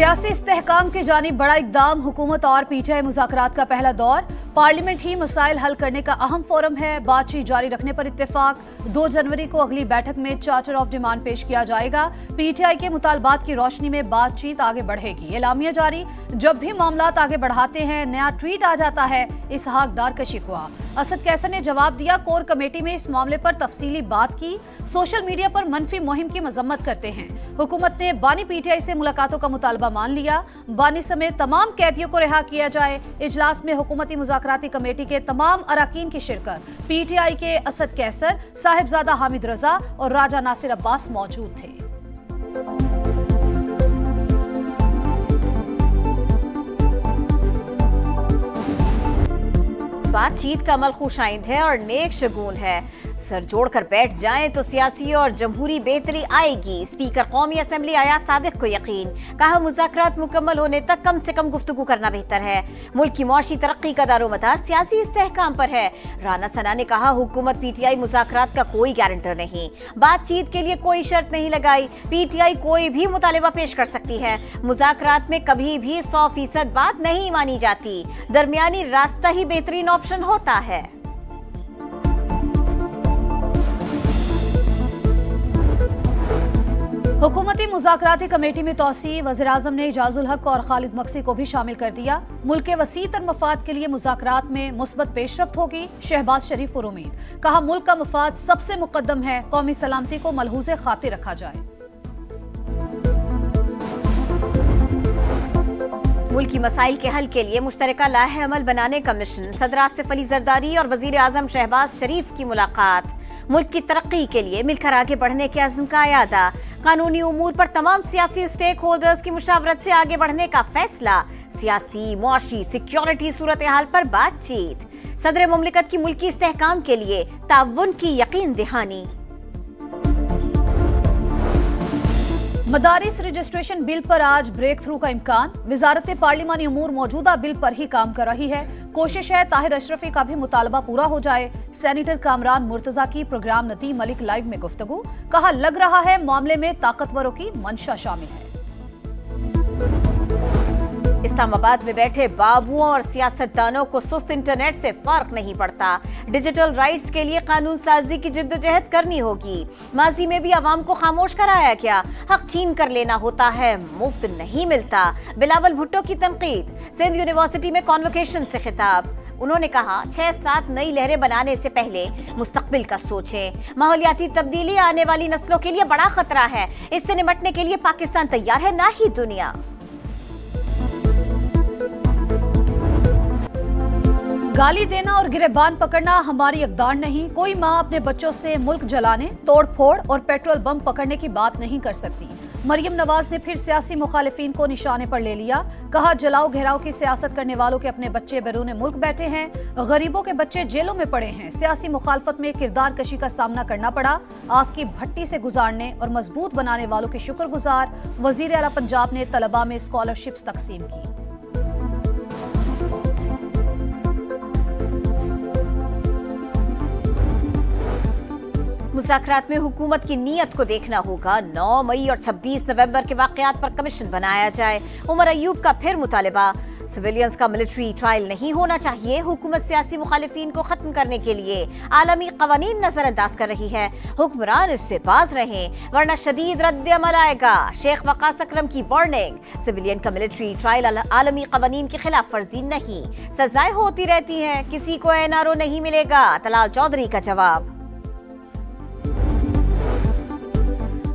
सियासी इस्तेहकाम की जानिब बड़ा इकदाम। हुकूमत और पीटीआई मुज़ाकरात का पहला दौर। पार्लियामेंट ही मसाइल हल करने का अहम फोरम है। बातचीत जारी रखने पर इत्तेफाक। 2 जनवरी को अगली बैठक में चार्टर ऑफ डिमांड पेश किया जाएगा। पीटीआई के मुतालबात की रोशनी में बातचीत आगे बढ़ेगी। एलामिया जारी। जब भी मामलात आगे बढ़ाते हैं नया ट्वीट आ जाता है। इसहाक डार का शिकवा। असद कैसर ने जवाब दिया। कोर कमेटी में इस मामले पर तफसीली बात की। सोशल मीडिया पर मनफी मुहिम की मजम्मत करते हैं। हुकूमत ने बानी पीटीआई से मुलाकातों का मुतालबा मान लिया। बानी समेत तमाम कैदियों को रिहा किया जाए। इजलास में हुकूमती मुज़ाकराती कमेटी के तमाम अरकान की शिरकत। पीटीआई के असद कैसर, साहिबजादा हामिद रजा और राजा नासिर अब्बास मौजूद थे। बातचीत का अमल खुशाइंद है और नेक शगुन है। सर जोड़कर बैठ जाएं तो सियासी और जमहूरी बेहतरी आएगी। स्पीकर कौमी असम्बली आया सादिक को यकीन। कहा मुज़ाकरात मुकम्मल होने तक कम से कम गुफ्तगू करना बेहतर है। मुल्क की मुआशी तरक्की का दारोमदार सियासी इस्तेहकाम पर है। राना सना ने कहा हुकूमत पीटीआई मुज़ाकरात का कोई गारंटर नहीं। बातचीत के लिए कोई शर्त नहीं लगाई। पीटीआई कोई भी मुतालिबा पेश कर सकती है। मुज़ाकरात में कभी भी 100% बात नहीं मानी जाती। दरमियानी रास्ता ही बेहतरीन ऑप्शन होता है। हुकूमती मुज़ाकराती कमेटी में तौसी। वज़ीर-ए-आज़म ने इजाजुल हक और खालिद मक्सी को भी शामिल कर दिया। मुल्क के वसीतर मफाद के लिए मुज़ाकरात में मुस्बत पेशरफ्त होगी। शहबाज शरीफ पर उम्मीद। कहा मुल्क का मफाद सबसे मुकद्दम है। कौमी सलामती को मलहूज़े खातिर रखा जाए। मुल्क की मसाइल के हल के लिए मुश्तरका लाहे अमल बनाने का मिशन। सदर आसिफ अली जरदारी और वज़ीर-ए-आज़म शहबाज शरीफ की मुलाकात। मुल्क की तरक्की के लिए मिलकर आगे बढ़ने के अज़्म का यादा। कानूनी उमूर पर तमाम सियासी स्टेक होल्डर्स की मुशावरत से आगे बढ़ने का फैसला। सियासी, मुआशी, सिक्योरिटी सूरत हाल पर बातचीत। सदर मुमलिकत की मुल्की इस्तेहकाम के लिए ताउन की यकीन दहानी। मदारिस रजिस्ट्रेशन बिल पर आज ब्रेक थ्रू का इम्कान। वजारत पार्लिमानी उमूर मौजूदा बिल पर ही काम कर रही है। कोशिश है ताहिर अशरफी का भी मुतालबा पूरा हो जाए। सेनेटर कामरान मुर्तजा की प्रोग्राम नदीम मलिक लाइव में गुफ्तगू। कहा लग रहा है मामले में ताकतवरों की मंशा शामिल है। इस्लामाबाद में बैठे बाबुओं और सियासतदानों को सुस्त इंटरनेट से फर्क नहीं पड़ता। डिजिटल राइट्स के लिए कानून साजी की जिद्दोजहद करनी होगी। माजी में भी अवाम को खामोश कराया क्या? हक छीन कर लेना होता है, मुफ्त नहीं मिलता। बिलावल भुट्टो की तनकीद। सिंध यूनिवर्सिटी में कॉन्वोकेशन से खिताब। उन्होंने कहा 6-7 नई लहरें बनाने से पहले मुस्तकबिल का सोचें। माहौलियाती तब्दीली आने वाली नस्लों के लिए बड़ा खतरा है। इससे निपटने के लिए पाकिस्तान तैयार है, ना ही दुनिया। गाली देना और गिरेबान पकड़ना हमारी अक़दार नहीं। कोई माँ अपने बच्चों से मुल्क जलाने, तोड़ फोड़ और पेट्रोल बम पकड़ने की बात नहीं कर सकती। मरियम नवाज ने फिर सियासी मुखालिफिन को निशाने पर ले लिया। कहा जलाओ घेराव की सियासत करने वालों के अपने बच्चे बैरून मुल्क बैठे हैं। गरीबों के बच्चे जेलों में पड़े हैं। सियासी मुखालफत में किरदार कशी का सामना करना पड़ा। आग की भट्टी से गुजारने और मजबूत बनाने वालों के शुक्रगुजार। वजीर आला पंजाब ने तलबा में स्कॉलरशिप्स तकसीम की। मुज़ाकरात में हुकूमत की नीयत को देखना होगा। 9 मई और 26 नवंबर के वाक़यात पर कमीशन बनाया जाए। उमर अयूब का फिर मुतालिबा। सिविलियंस का मिलिट्री ट्रायल नहीं होना चाहिए। हुकूमत सियासी मुखालिफिन को खत्म करने के लिए आलमी कवानीन नजरअंदाज कर रही है। हुक्मरान इससे बाज रहें वरना शदीद रद्द अमल आएगा। शेख वकास अकरम की वार्निंग। सिविलियन का मिलिट्री ट्रायल आलमी कवानीन की खिलाफ वर्जी नहीं। सजाएं होती रहती हैं, किसी को एनआरओ नहीं मिलेगा। तलाल चौधरी का जवाब।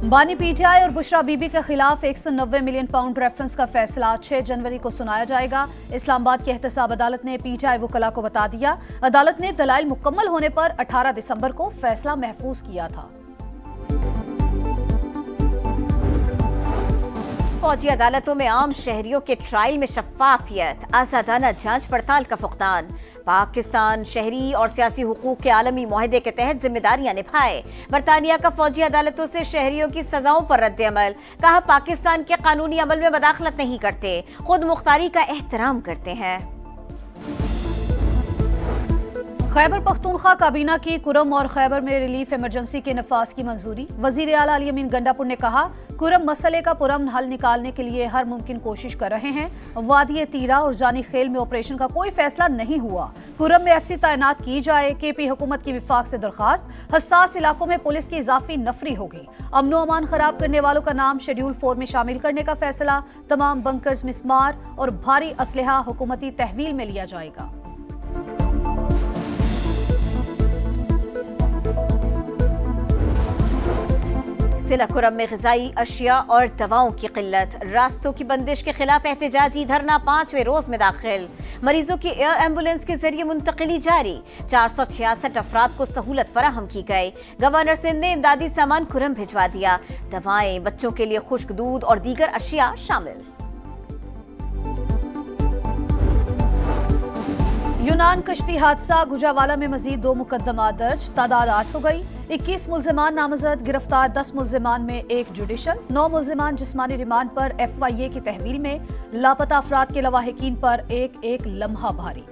बानी पीटीआई और बुशरा बीबी के खिलाफ 190 मिलियन पाउंड रेफरेंस का फैसला 6 जनवरी को सुनाया जाएगा। इस्लामाबाद की एहतसाब अदालत ने पीटीआई वकला को बता दिया। अदालत ने दलाइल मुकम्मल होने पर 18 दिसंबर को फैसला महफूज किया था। फौजी अदालतों में आम शहरियों के ट्रायल में शफाफियत, आजादाना जांच पड़ताल का फुकदान। पाकिस्तान शहरी और सियासी हुकूक के आलमी मुआहदे के तहत जिम्मेदारियां निभाए। बरतानिया का फौजी अदालतों से शहरियों की सजाओं पर रद्द अमल। कहा पाकिस्तान के कानूनी अमल में मदाखलत नहीं करते, खुद मुख्तारी का एहतराम करते हैं। खैबर पख्तूनख्वा काबीना की कुरम और खैबर में रिलीफ इमरजेंसी के नफाज की मंजूरी। वजीर आला अली अमीन गंडापुर ने कहा, कुरम मसले का पुरअमन हल निकालने के लिए हर मुमकिन कोशिश कर रहे हैं। वादी तीरा और जानी खेल में ऑपरेशन का कोई फैसला नहीं हुआ। कुरम में FC तैनात की जाए। KP हुकूमत की विफाक से दरखास्त। हसास इलाकों में पुलिस की इजाफी नफरी होगी। अमनो अमान खराब करने वालों का नाम शेड्यूल 4 में शामिल करने का फैसला। तमाम बंकर्स, मिस्मार और भारी असलहा हुकूमती तहवील में लिया जाएगा। सिला कुरम में ग़िज़ाई अशिया और दवाओं की किल्लत। रास्तों की बंदिश के खिलाफ एहतजाजी धरना 5वें रोज में दाखिल। मरीजों की एयर एम्बुलेंस के जरिए मुंतकिली जारी। 466 अफराद को सहूलत फराहम की गई। गवर्नर सिंध ने इमदादी सामान कुरम भिजवा दिया। दवाएं, बच्चों के लिए खुश्क दूध और दीगर अशिया शामिल। यूनान कश्ती हादसा। गुजरावाला में मजीद 2 मुकदमा दर्ज। तादाद 8 हो गई। 21 मुल्जिमान नामजद। गिरफ्तार 10 मुल्जिमान में 1 जुडिशल। 9 मुल्जिमान जिस्मानी रिमांड पर FIA की तहवील में। लापता अफराद के लवाहिकीन पर एक लम्हा भारी।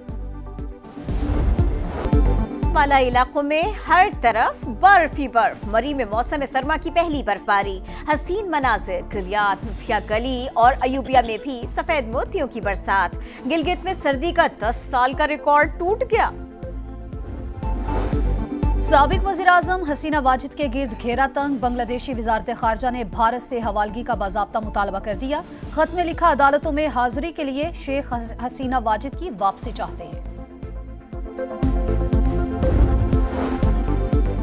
माला इलाकों में हर तरफ बर्फ ही बर्फ। मरी में मौसम सरमा की पहली बर्फबारी। हसीन मनाजिर। गलियात, मुफिया गली और अयूबिया में भी सफेद मोतियों की बरसात। गिलगित में सर्दी का 10 साल का रिकॉर्ड टूट गया। साबिक वज़ीर आज़म हसीना वाजिद के गिर्द घेरा तंग। बांग्लादेशी वज़ारत खारजा ने भारत से हवालगी का बाज़ाब्ता मुतालबा कर दिया। खत में लिखा, अदालतों में हाजिरी के लिए शेख हसीना वाजिद की वापसी चाहते हैं।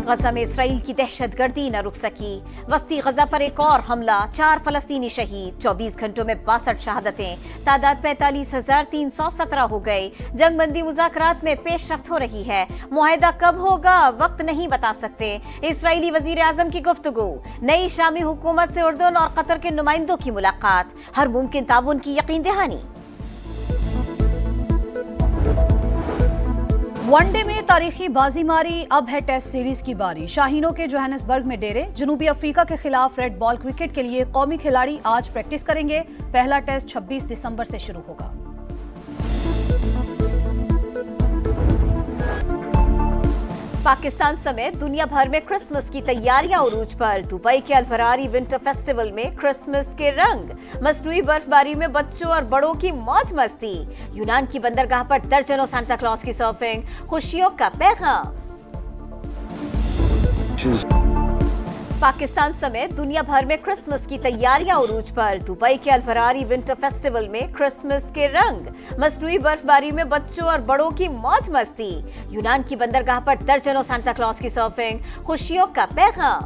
गजा में इसराइल की दहशतगर्दी न रुक सकी। वस्ती गजा पर एक और हमला। 4 फलस्तीनी शहीद। 24 घंटों में 62 शहादतें। तादाद 45,317 हो गए। जंगबंदी मुज़ाकरात में पेशरफ्त हो रही है। मुआहिदा कब होगा, वक्त नहीं बता सकते। इसराइली वजीर आजम की गुफ्तगू। नई शामी हुकूमत से उर्दन और कतर के नुमाइंदों की मुलाकात। हर मुमकिन ताउन की यकीन दहानी। वनडे में तारीखी बाजी मारी। अब है टेस्ट सीरीज की बारी। शाहीनों के जोहानिसबर्ग में डेरे। जनूबी अफ्रीका के खिलाफ रेड बॉल क्रिकेट के लिए कौमी खिलाड़ी आज प्रैक्टिस करेंगे। पहला टेस्ट 26 दिसंबर से शुरू होगा। पाकिस्तान समेत दुनिया भर में क्रिसमस की तैयारियां उरूज पर। दुबई के अल-फरारी विंटर फेस्टिवल में क्रिसमस के रंग। मसनूई बर्फबारी में बच्चों और बड़ों की मौज मस्ती। यूनान की बंदरगाह पर दर्जनों सांता क्लॉज की सर्फिंग। खुशियों का पैगाम। पाकिस्तान समेत दुनिया भर में क्रिसमस की तैयारियां उरूज पर। दुबई के अल-फरारी विंटर फेस्टिवल में क्रिसमस के रंग। मसनूई बर्फबारी में बच्चों और बड़ों की मौज मस्ती। यूनान की बंदरगाह पर दर्जनों सांता क्लॉज की सर्फिंग। खुशियों का पैगाम।